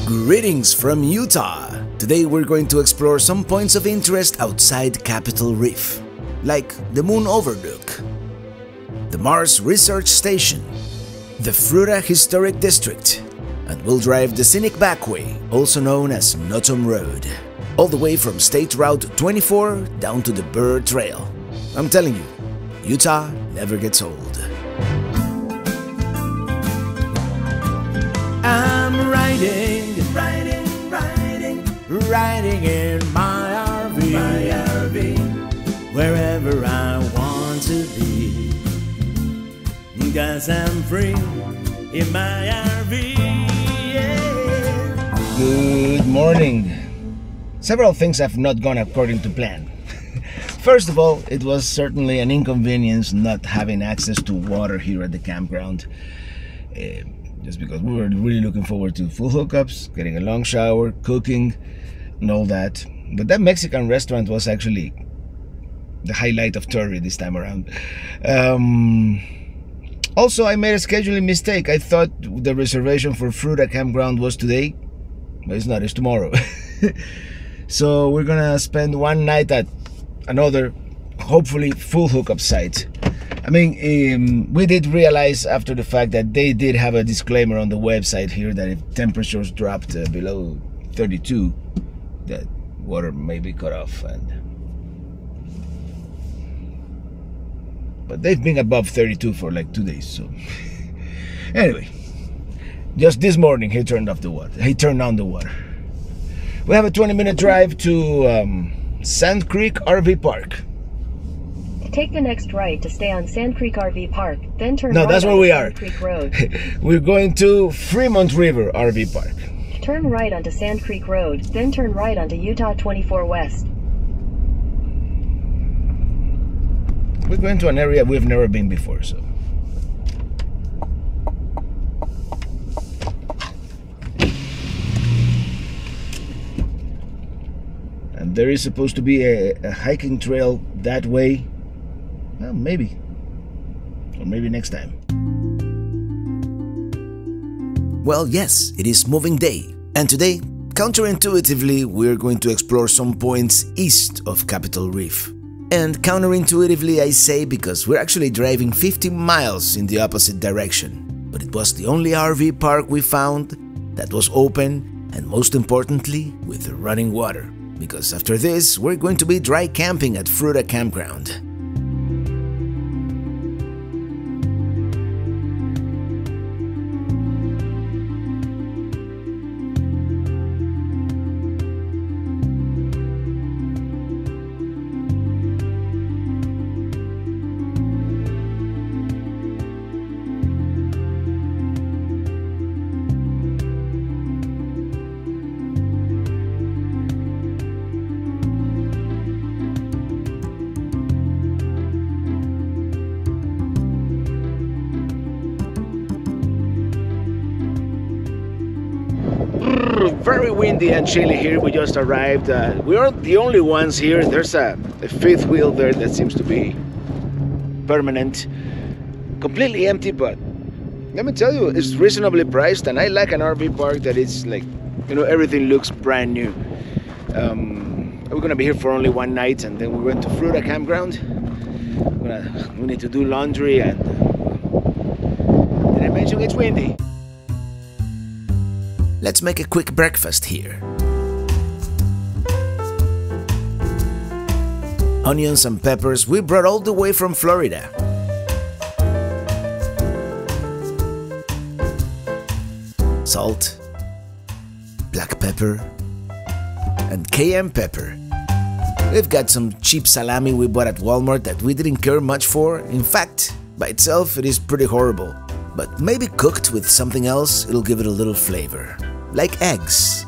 Greetings from Utah! Today we're going to explore some points of interest outside Capitol Reef, like the Moon Overlook, the Mars Research Station, the Fruita Historic District, and we'll drive the Scenic Backway, also known as Notom Road, all the way from State Route 24 down to the Bird Trail. I'm telling you, Utah never gets old. I'm riding in my RV, wherever I want to be, 'cause I'm free in my RV, yeah. Good morning. Several things have not gone according to plan. First of all, it was certainly an inconvenience not having access to water here at the campground. Just because we were really looking forward to full hookups, getting a long shower, cooking, and all that. But that Mexican restaurant was actually the highlight of Torrey this time around. Also, I made a scheduling mistake. I thought the reservation for Fruita campground was today, but it's not, it's tomorrow. So we're gonna spend one night at another, hopefully full hookup site. I mean, we did realize after the fact that they did have a disclaimer on the website here that if temperatures dropped below 32, that water may be cut off. But they've been above 32 for like 2 days. So anyway, just this morning he turned off the water. He turned on the water. We have a 20-minute drive to Sand Creek RV Park. Take the next right to stay on Sand Creek RV Park, then turn right. No, that's where we are. Sand Creek Road. We're going to Fremont River RV Park. Turn right onto Sand Creek Road, then turn right onto Utah 24 West. We're going to an area we've never been before, so. And there is supposed to be a hiking trail that way. Well, maybe. Or maybe next time. Well, yes, it is moving day. And today, counterintuitively, we're going to explore some points east of Capitol Reef. And counterintuitively I say because we're actually driving 50 miles in the opposite direction. But it was the only RV park we found that was open and most importantly, with running water. Because after this, we're going to be dry camping at Fruita Campground. Very windy and chilly here. We just arrived. We aren't the only ones here. There's a fifth wheel there that seems to be permanent. Completely empty, but let me tell you, it's reasonably priced, and I like an RV park that is like, you know, everything looks brand new. We're gonna be here for only one night, and then we're going to Fruita Campground. We need to do laundry, and did I mention it's windy? Let's make a quick breakfast here. Onions and peppers we brought all the way from Florida. Salt, black pepper, and cayenne pepper. We've got some cheap salami we bought at Walmart that we didn't care much for. In fact, by itself it is pretty horrible. But maybe cooked with something else, it'll give it a little flavor. Like eggs.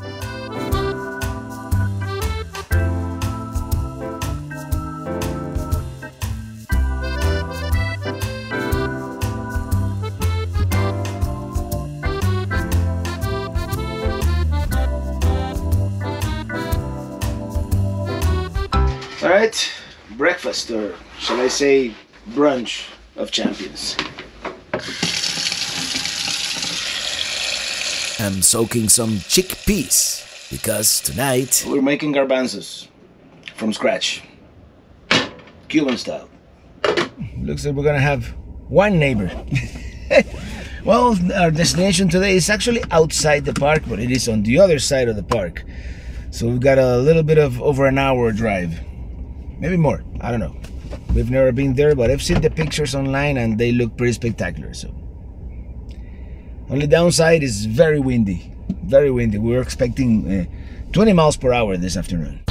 Alright, breakfast, or shall I say brunch of champions. I'm soaking some chickpeas because tonight we're making garbanzos from scratch, Cuban style. Looks like we're gonna have one neighbor. Well, our destination today is actually outside the park, but it is on the other side of the park. So we've got a little bit of over an hour drive. Maybe more, I don't know. We've never been there, but I've seen the pictures online and they look pretty spectacular. So, only downside is very windy. Very windy. We were expecting 20 miles per hour this afternoon.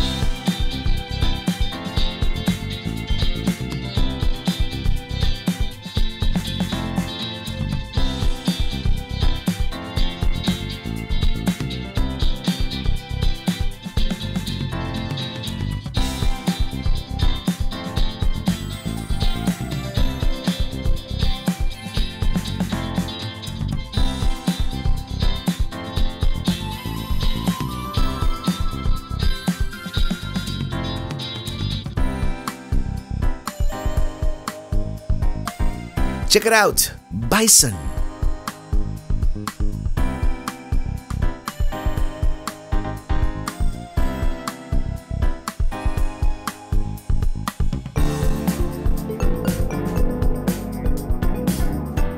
check it out, bison.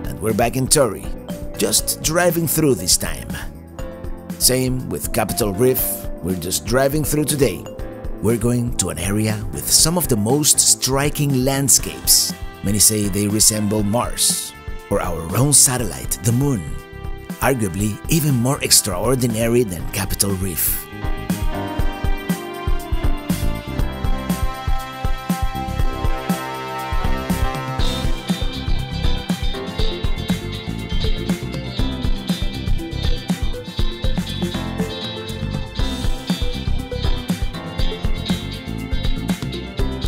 And we're back in Torrey, just driving through this time. Same with Capitol Reef, we're just driving through today. We're going to an area with some of the most striking landscapes. Many say they resemble Mars, or our own satellite, the Moon. Arguably even more extraordinary than Capitol Reef.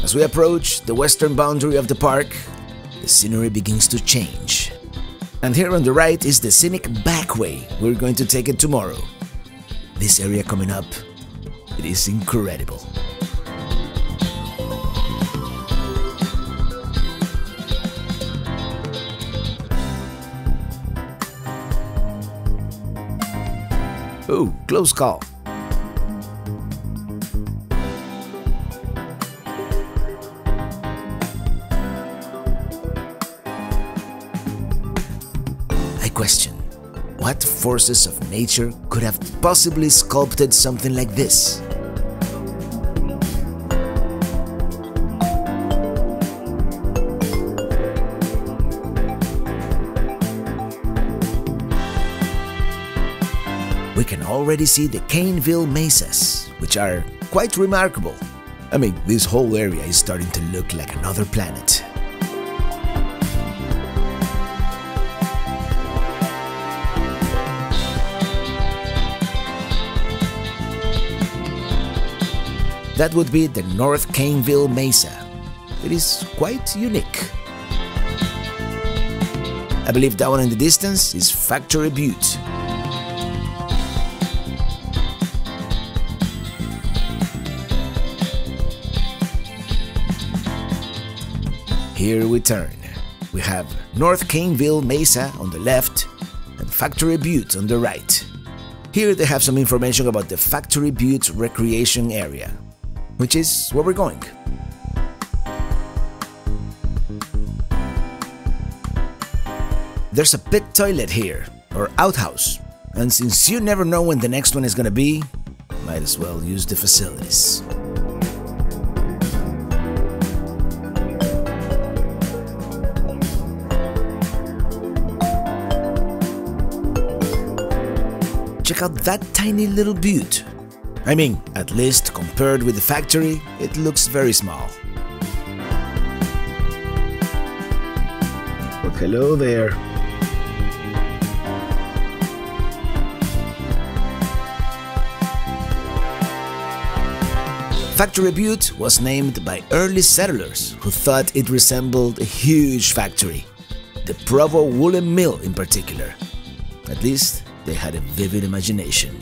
As we approach the western boundary of the park, the scenery begins to change. And here on the right is the scenic Backway. We're going to take it tomorrow. This area coming up, it is incredible. Ooh, close call. Question: what forces of nature could have possibly sculpted something like this? We can already see the Caneville mesas, which are quite remarkable. I mean, this whole area is starting to look like another planet. That would be the North Caneville Mesa. It is quite unique. I believe that one in the distance is Factory Butte. Here we turn. We have North Caneville Mesa on the left and Factory Butte on the right. Here they have some information about the Factory Butte Recreation Area, which is where we're going. There's a pit toilet here, or outhouse, and since you never know when the next one is gonna be, might as well use the facilities. Check out that tiny little butte. I mean, at least compared with the factory, it looks very small. Well, hello there. Factory Butte was named by early settlers who thought it resembled a huge factory, the Provo Woolen Mill in particular. At least, they had a vivid imagination.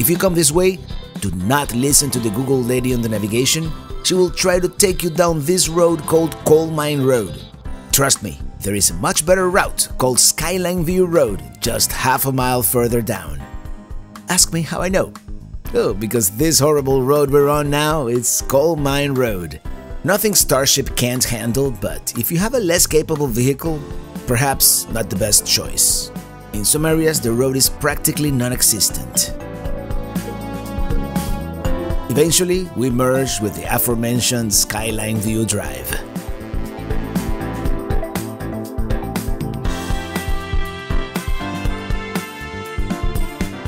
If you come this way, Do not listen to the Google lady on the navigation. She will try to take you down this road called Coal Mine Road. Trust me, there is a much better route called Skyline View Road just half a mile further down. Ask me how I know. Oh, because this horrible road we're on now is Coal Mine Road. Nothing Starship can't handle, but if you have a less capable vehicle, perhaps not the best choice. In some areas, the road is practically non-existent. Eventually, we merged with the aforementioned Skyline View Drive.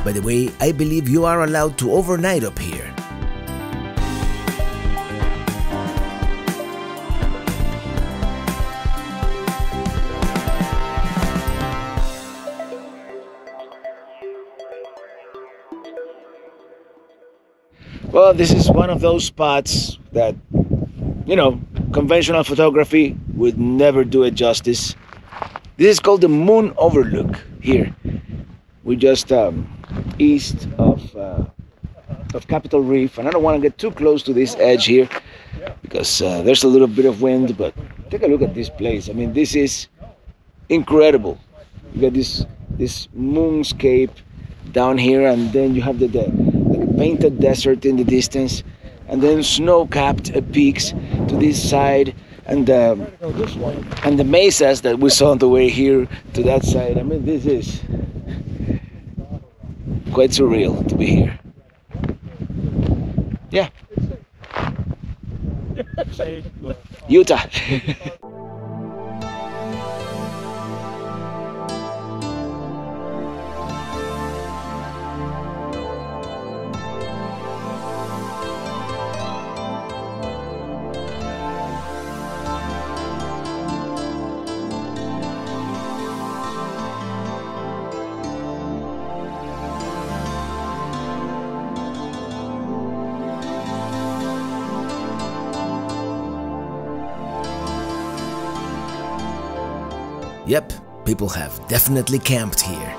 By the way, I believe you are allowed to overnight up here. Well, this is one of those spots that, you know, conventional photography would never do it justice. This is called the Moon Overlook here. We're just east of Capitol Reef, and I don't want to get too close to this edge here because there's a little bit of wind, but take a look at this place. I mean, this is incredible. You got this moonscape down here, and then you have the painted desert in the distance, and then snow-capped peaks to this side, and the mesas that we saw on the way here to that side. I mean, this is quite surreal to be here. Yeah. Utah. Yep, people have definitely camped here.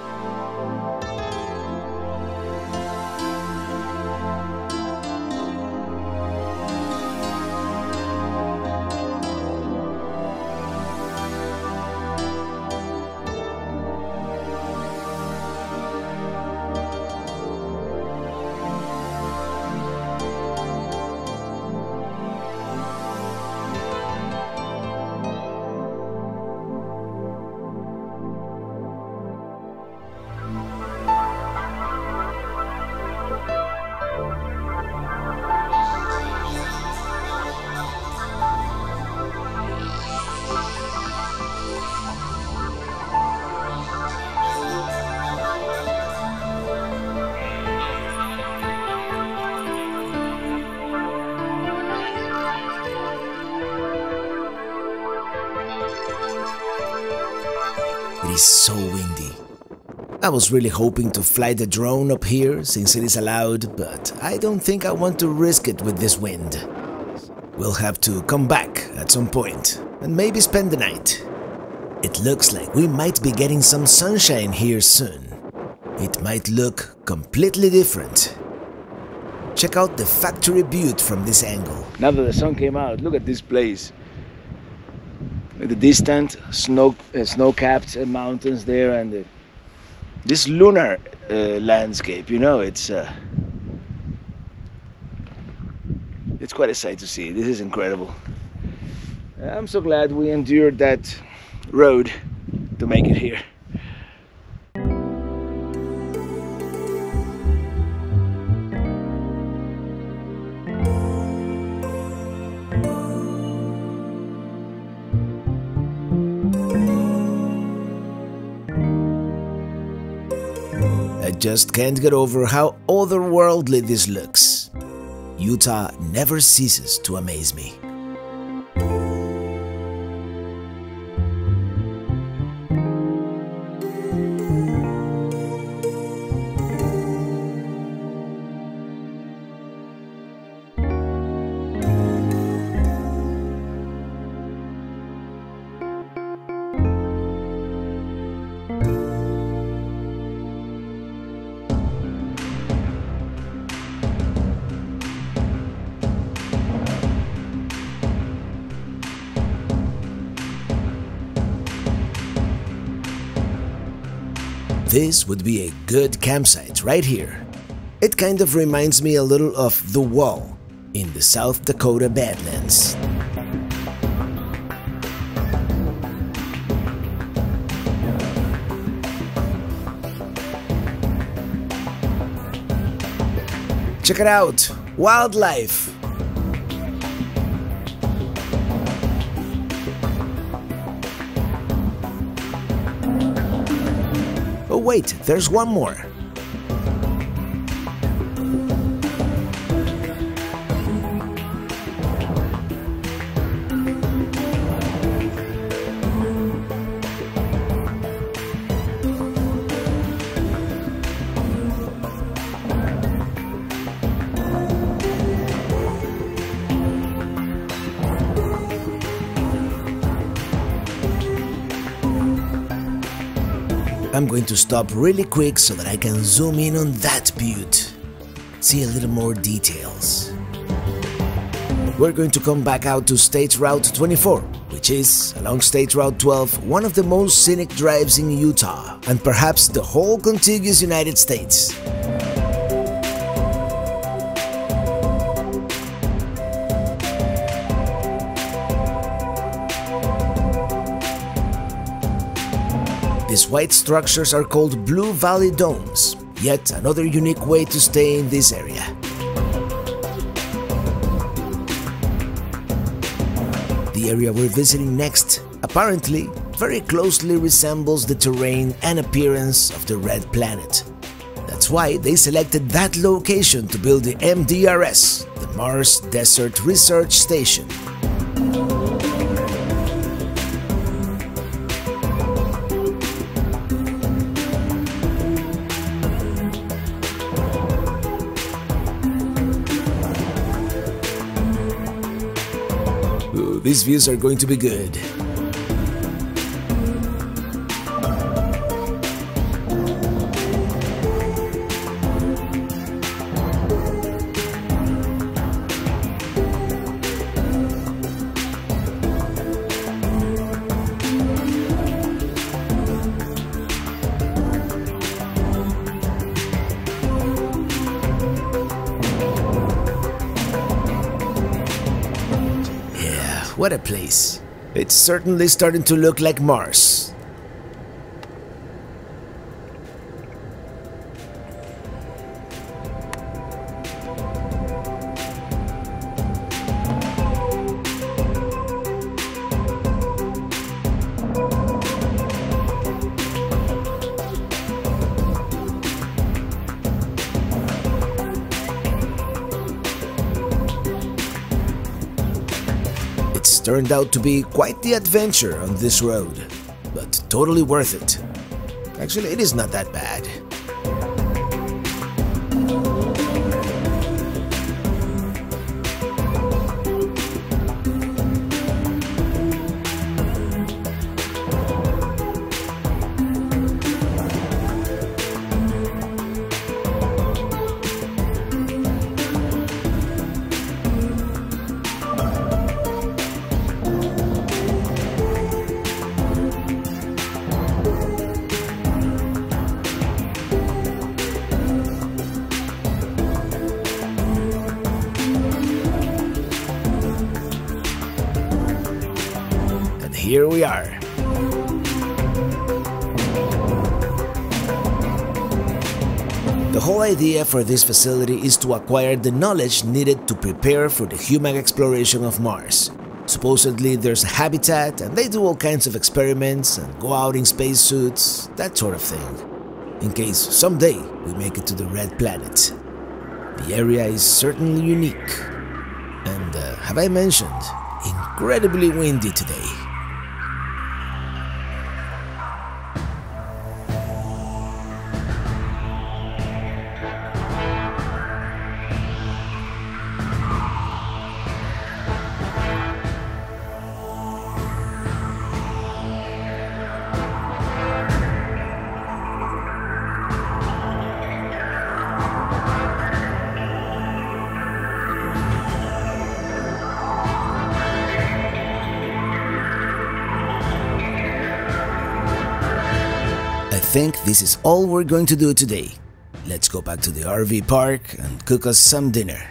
It is so windy. I was really hoping to fly the drone up here since it is allowed, but I don't think I want to risk it with this wind. We'll have to come back at some point and maybe spend the night. It looks like we might be getting some sunshine here soon. It might look completely different. Check out the factory butte from this angle. Now that the sun came out, look at this place. The distant snow-capped mountains there, and this lunar landscape. You know, it's quite a sight to see. This is incredible. I'm so glad we endured that road to make it here. I just can't get over how otherworldly this looks. Utah never ceases to amaze me. This would be a good campsite right here. It kind of reminds me a little of The Wall in the South Dakota Badlands. Check it out! Wildlife! Oh wait, there's one more. I'm going to stop really quick so that I can zoom in on that butte. See a little more details. We're going to come back out to State Route 24, which is, along State Route 12, one of the most scenic drives in Utah, and perhaps the whole contiguous United States. These white structures are called Blue Valley Domes, yet another unique way to stay in this area. The area we're visiting next apparently very closely resembles the terrain and appearance of the Red Planet. That's why they selected that location to build the MDRS, the Mars Desert Research Station. These views are going to be good. What a place. It's certainly starting to look like Mars. Turned out to be quite the adventure on this road, but totally worth it. Actually, it is not that bad. Here we are. The whole idea for this facility is to acquire the knowledge needed to prepare for the human exploration of Mars. Supposedly there's a habitat and they do all kinds of experiments and go out in spacesuits, that sort of thing, in case someday we make it to the Red Planet. The area is certainly unique, and have I mentioned, incredibly windy today. think this is all we're going to do today. Let's go back to the RV park and cook us some dinner.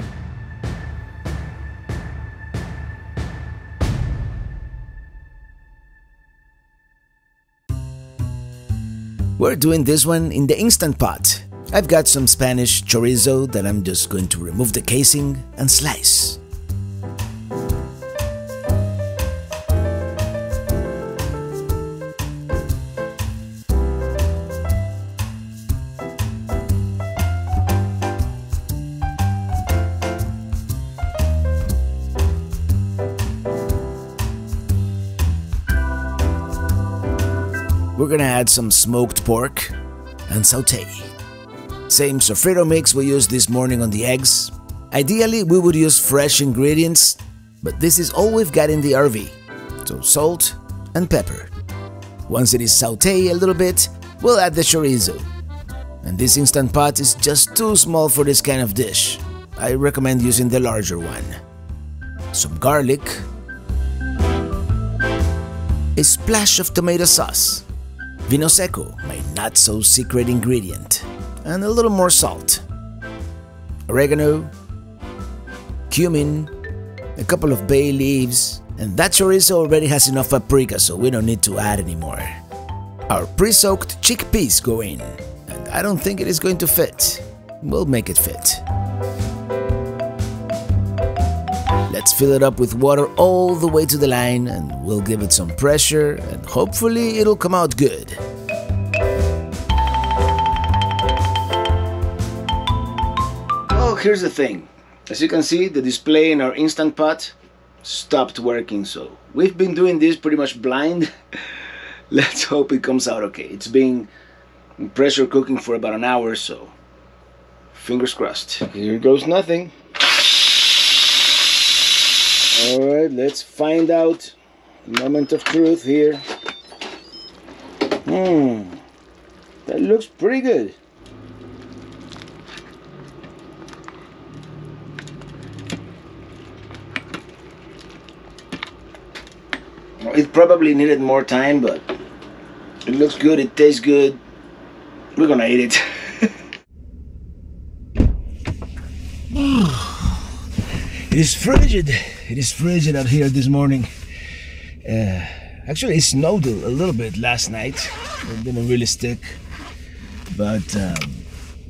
We're doing this one in the Instant Pot. I've got some Spanish chorizo that I'm just going to remove the casing and slice. We're gonna add some smoked pork and saute. Same sofrito mix we used this morning on the eggs. Ideally, we would use fresh ingredients, but this is all we've got in the RV. So salt and pepper. Once it is sauteed a little bit, we'll add the chorizo. And this Instant Pot is just too small for this kind of dish. I recommend using the larger one. Some garlic, a splash of tomato sauce, vino seco, my not-so-secret ingredient, and a little more salt, oregano, cumin, a couple of bay leaves, and that chorizo already has enough paprika, so we don't need to add any more. Our pre-soaked chickpeas go in, and I don't think it is going to fit. We'll make it fit. Let's fill it up with water all the way to the line, and we'll give it some pressure, and hopefully it'll come out good. Oh, here's the thing. As you can see, the display in our Instant Pot stopped working, so we've been doing this pretty much blind. Let's hope it comes out okay. It's been pressure cooking for about an hour, so fingers crossed. Here goes nothing. Alright, let's find out. Moment of truth here. That looks pretty good. It probably needed more time, but it looks good, it tastes good. We're gonna eat it. It is frigid. It is frigid out here this morning. Actually, it snowed a little bit last night. It didn't really stick, but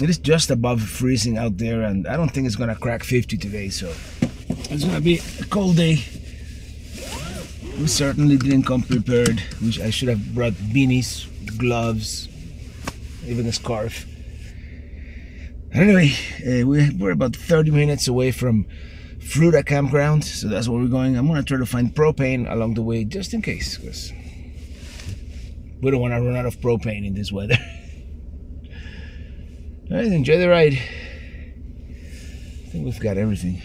it is just above freezing out there, and I don't think it's gonna crack 50 today, so it's gonna be a cold day. We certainly didn't come prepared. I should have brought beanies, gloves, even a scarf. Anyway, we're about 30 minutes away from Fruita campground, so that's where we're going. I'm gonna try to find propane along the way just in case, because we don't want to run out of propane in this weather. Alright, enjoy the ride. I think we've got everything.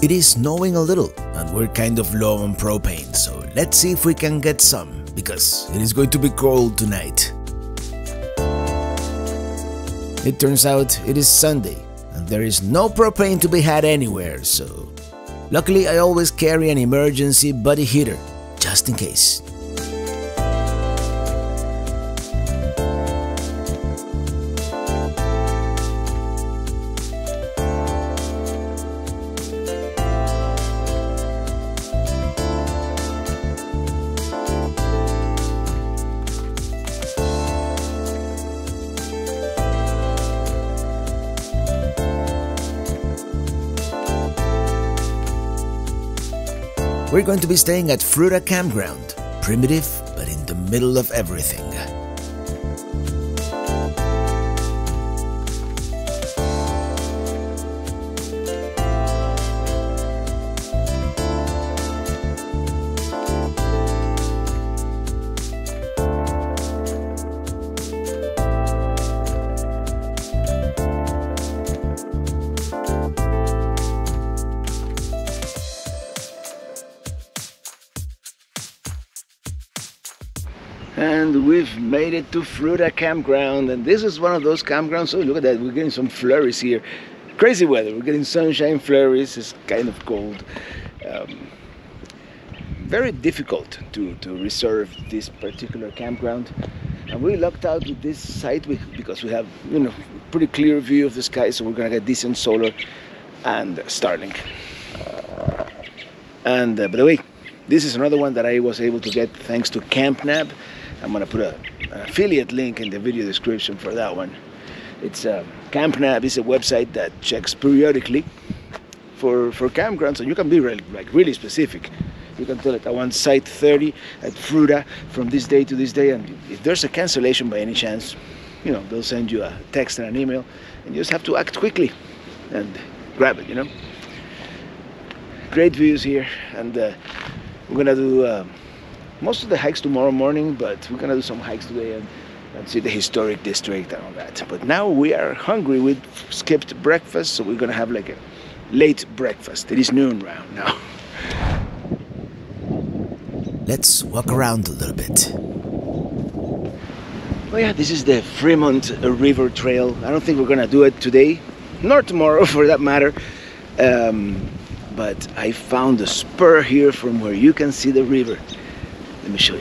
It is snowing a little, and we're kind of low on propane, so let's see if we can get some, because it is going to be cold tonight. It turns out it is Sunday, and there is no propane to be had anywhere, so luckily I always carry an emergency body heater, just in case. We're going to be staying at Fruita Campground, primitive but in the middle of everything. And we've made it to Fruita campground, and this is one of those campgrounds. Oh, look at that, we're getting some flurries here. Crazy weather, we're getting sunshine, flurries. It's kind of cold. Very difficult to reserve this particular campground, and we lucked out with this site because we have, you know, pretty clear view of the sky, so we're gonna get decent solar and Starlink. And by the way, this is another one that I was able to get thanks to CampNab. I'm gonna put an affiliate link in the video description for that one. It's CampNab is a website that checks periodically for campgrounds, and you can be really specific. You can tell it, I want site 30 at Fruita from this day to this day, and if there's a cancellation by any chance, you know, they'll send you a text and an email, and you just have to act quickly and grab it, you know. Great views here, and we're gonna do most of the hikes tomorrow morning, but we're gonna do some hikes today and see the historic district and all that. But now we are hungry. We skipped breakfast, so we're gonna have like a late breakfast. It is noon round now. Let's walk around a little bit. Oh yeah, this is the Fremont River Trail. I don't think we're gonna do it today, nor tomorrow for that matter. But I found a spur here from where you can see the river. Let me show you.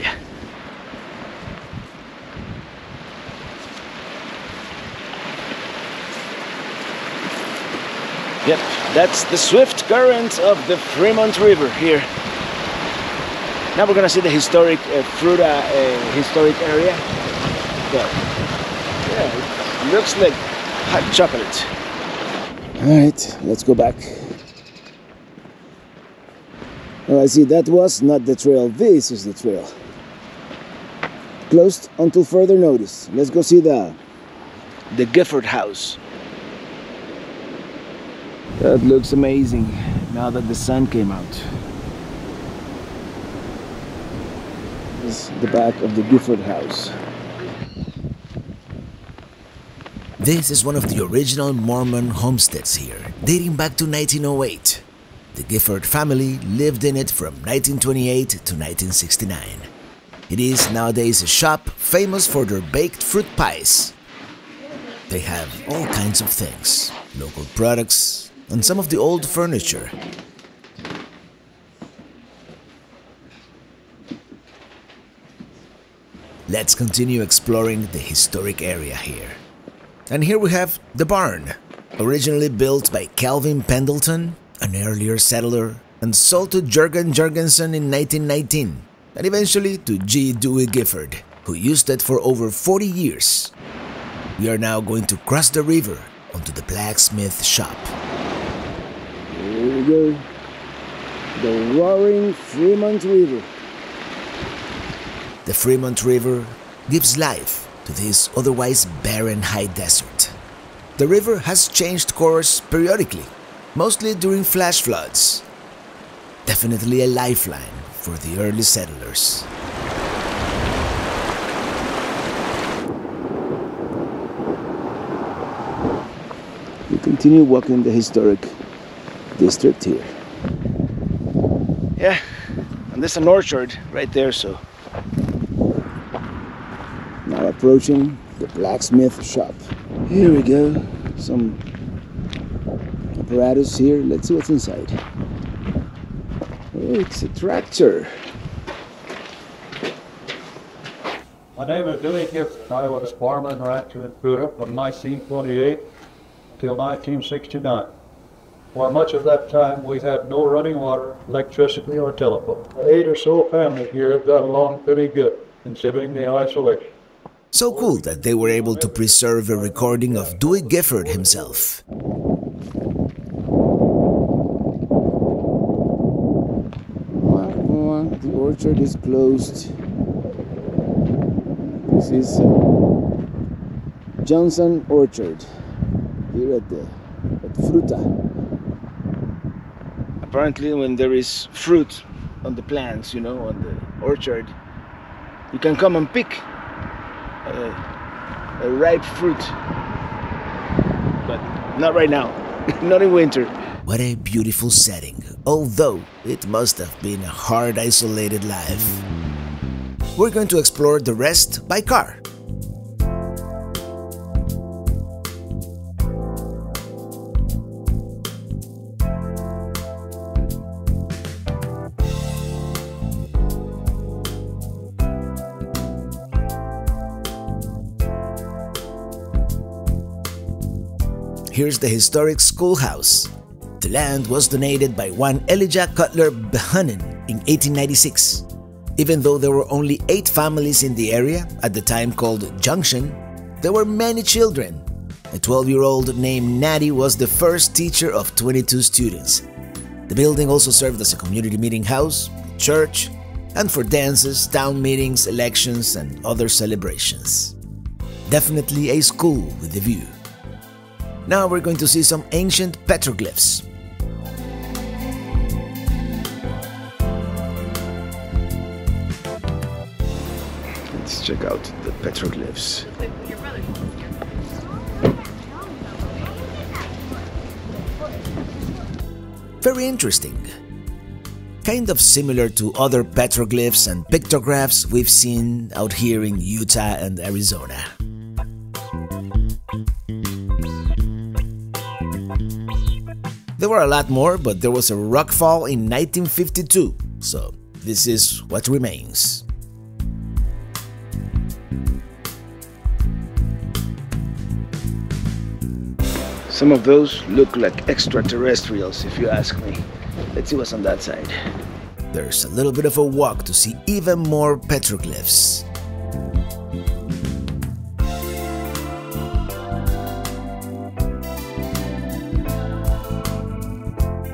Yep, that's the swift current of the Fremont River here. Now we're gonna see the historic Fruita historic area. But yeah, it looks like hot chocolate. All right, let's go back. Oh, I see, that was not the trail. This is the trail. Closed until further notice. Let's go see the Gifford house. That looks amazing now that the sun came out. This is the back of the Gifford house. This is one of the original Mormon homesteads here, dating back to 1908. The Gifford family lived in it from 1928 to 1969. It is nowadays a shop famous for their baked fruit pies. They have all kinds of things, local products, and some of the old furniture. Let's continue exploring the historic area here. And here we have the barn, originally built by Calvin Pendleton, an earlier settler, and sold to Jurgen Jurgensen in 1919, and eventually to G. Dewey Gifford, who used it for over 40 years. We are now going to cross the river onto the blacksmith shop. Here we go. The roaring Fremont River. The Fremont River gives life to this otherwise barren high desert. The river has changed course periodically, mostly during flash floods. Definitely a lifeline for the early settlers. We continue walking the historic district here. Yeah, and there's an orchard right there, so. Now approaching the blacksmith shop. Here we go, some apparatus here. Let's see what's inside. Oh, it's a tractor. My name is Billy Gifford. I was farming rancher in Fruita from 1928 till 1969. For much of that time, we had no running water, electricity, or telephone. The 8 or so families here got along pretty good, considering the isolation. So cool that they were able to preserve a recording of Dewey Gifford himself. The orchard is closed. This is Johnson Orchard here at Fruita. Apparently, when there is fruit on the plants, you know, on the orchard, you can come and pick a ripe fruit, but not right now, not in winter. What a beautiful setting, although it must have been a hard, isolated life. we're going to explore the rest by car. Here's the historic schoolhouse. The land was donated by one Elijah Cutler Behunin in 1896. Even though there were only 8 families in the area, at the time called Junction, there were many children. A 12-year-old named Natty was the first teacher of 22 students. The building also served as a community meeting house, church, and for dances, town meetings, elections, and other celebrations. Definitely a school with a view. Now we're going to see some ancient petroglyphs. Let's check out the petroglyphs. Very interesting. Kind of similar to other petroglyphs and pictographs we've seen out here in Utah and Arizona. There were a lot more, but there was a rockfall in 1952, so this is what remains. Some of those look like extraterrestrials, if you ask me. Let's see what's on that side. There's a little bit of a walk to see even more petroglyphs.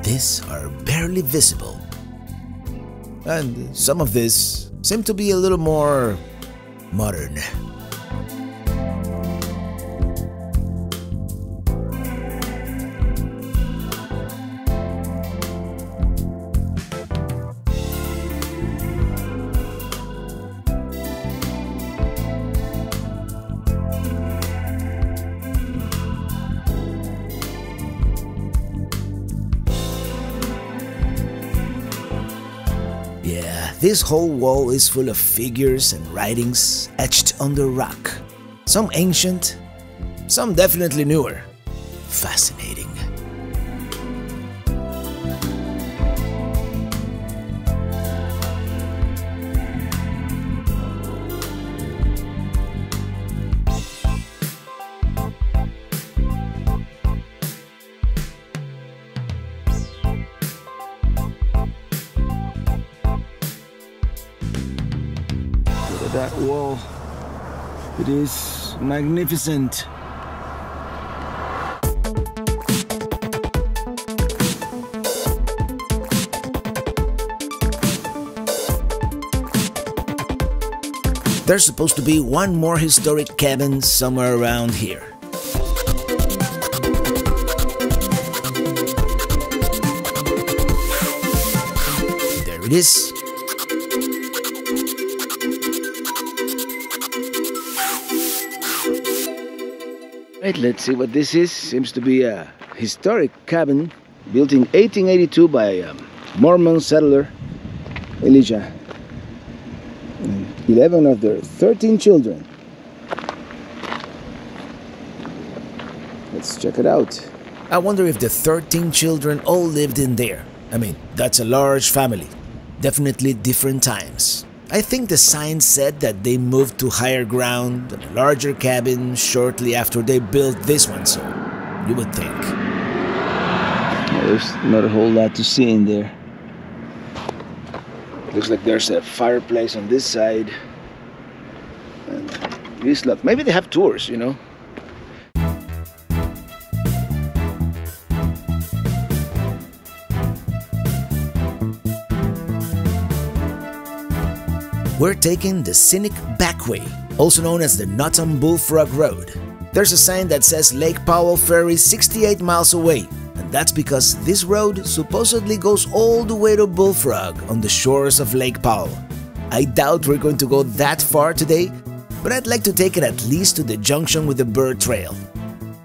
These are barely visible. And some of these seem to be a little more modern. This whole wall is full of figures and writings etched on the rock. Some ancient, some definitely newer. Fascinating. That wall, it is magnificent. There's supposed to be one more historic cabin somewhere around here. There it is. Right, let's see what this is. Seems to be a historic cabin built in 1882 by a Mormon settler, Elijah, and 11 of their 13 children. Let's check it out. I wonder if the 13 children all lived in there. I mean, that's a large family. Definitely different times. I think the sign said that they moved to higher ground, a larger cabin, shortly after they built this one, so you would think. There's not a whole lot to see in there. Looks like there's a fireplace on this side. And this lot. Maybe they have tours, you know. We're taking the Scenic Backway, also known as the Notom Bullfrog Road. There's a sign that says Lake Powell Ferry 68 miles away, and that's because this road supposedly goes all the way to Bullfrog on the shores of Lake Powell. I doubt we're going to go that far today, but I'd like to take it at least to the junction with the Bird Trail.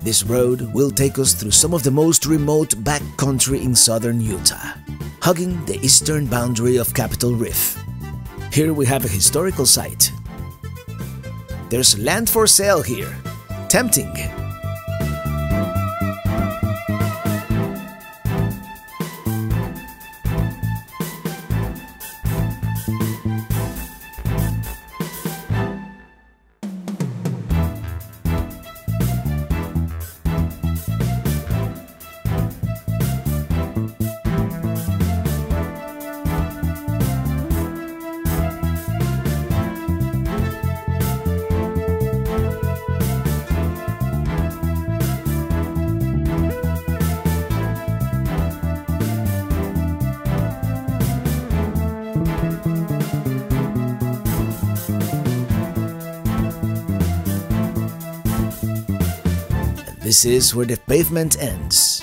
This road will take us through some of the most remote backcountry in southern Utah, hugging the eastern boundary of Capitol Reef. Here we have a historical site. There's land for sale here. Tempting. This is where the pavement ends.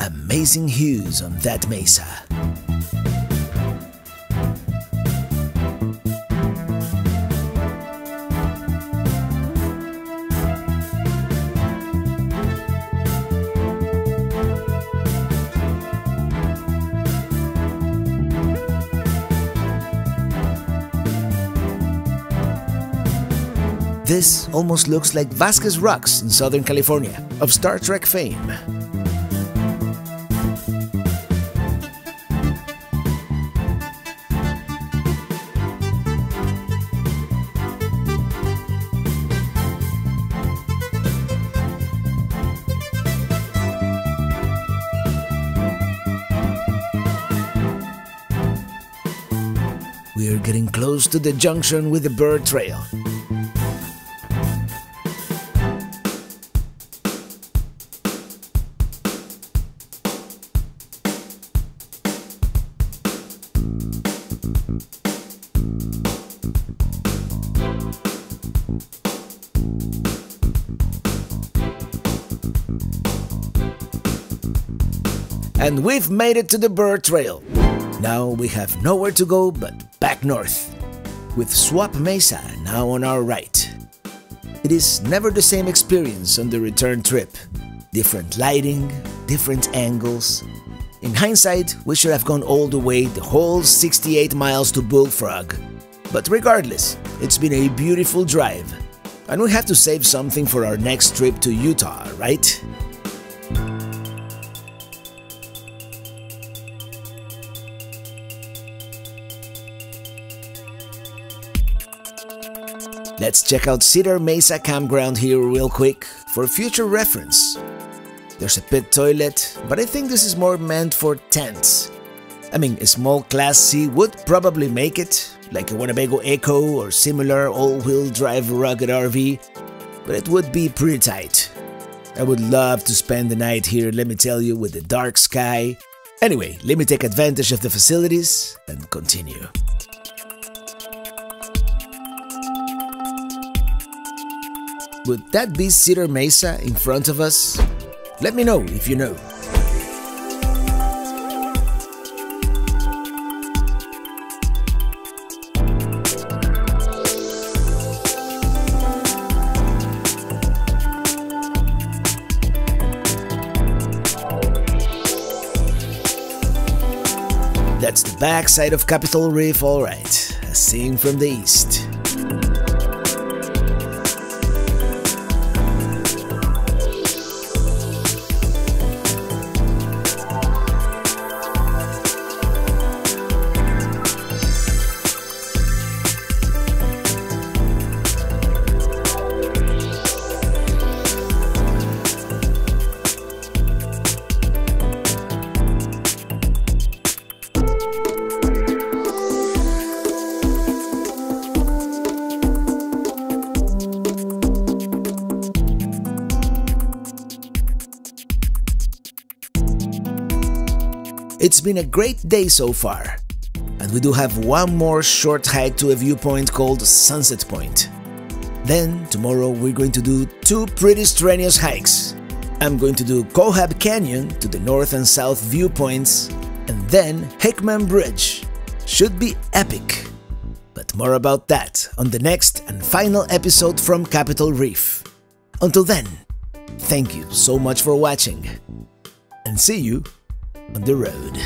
Amazing hues on that mesa. This almost looks like Vasquez Rocks in Southern California, of Star Trek fame. We are getting close to the junction with the bird trail. And we've made it to the bird trail. Now we have nowhere to go but back north, with Swap Mesa now on our right. It is never the same experience on the return trip. Different lighting, different angles. In hindsight, we should have gone all the way the whole 68 miles to Bullfrog. But regardless, it's been a beautiful drive. And we have to save something for our next trip to Utah, right? Let's check out Cedar Mesa Campground here real quick for future reference. There's a pit toilet, but I think this is more meant for tents. I mean, a small Class C would probably make it, like a Winnebago Echo or similar all-wheel drive rugged RV, but it would be pretty tight. I would love to spend the night here, let me tell you, with the dark sky. Anyway, let me take advantage of the facilities and continue. Would that be Cedar Mesa in front of us? Let me know if you know. That's the backside of Capitol Reef, alright, as seen from the east. It's been a great day so far, and we do have one more short hike to a viewpoint called Sunset Point. Then, tomorrow we're going to do two pretty strenuous hikes. I'm going to do Cohab Canyon to the north and south viewpoints, and then Hickman Bridge. Should be epic. But more about that on the next and final episode from Capitol Reef. Until then, thank you so much for watching, and see you on the road.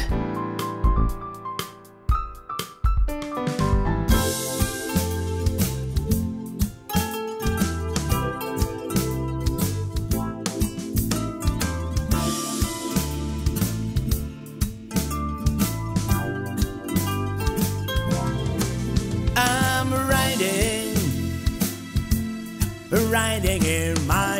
Riding in my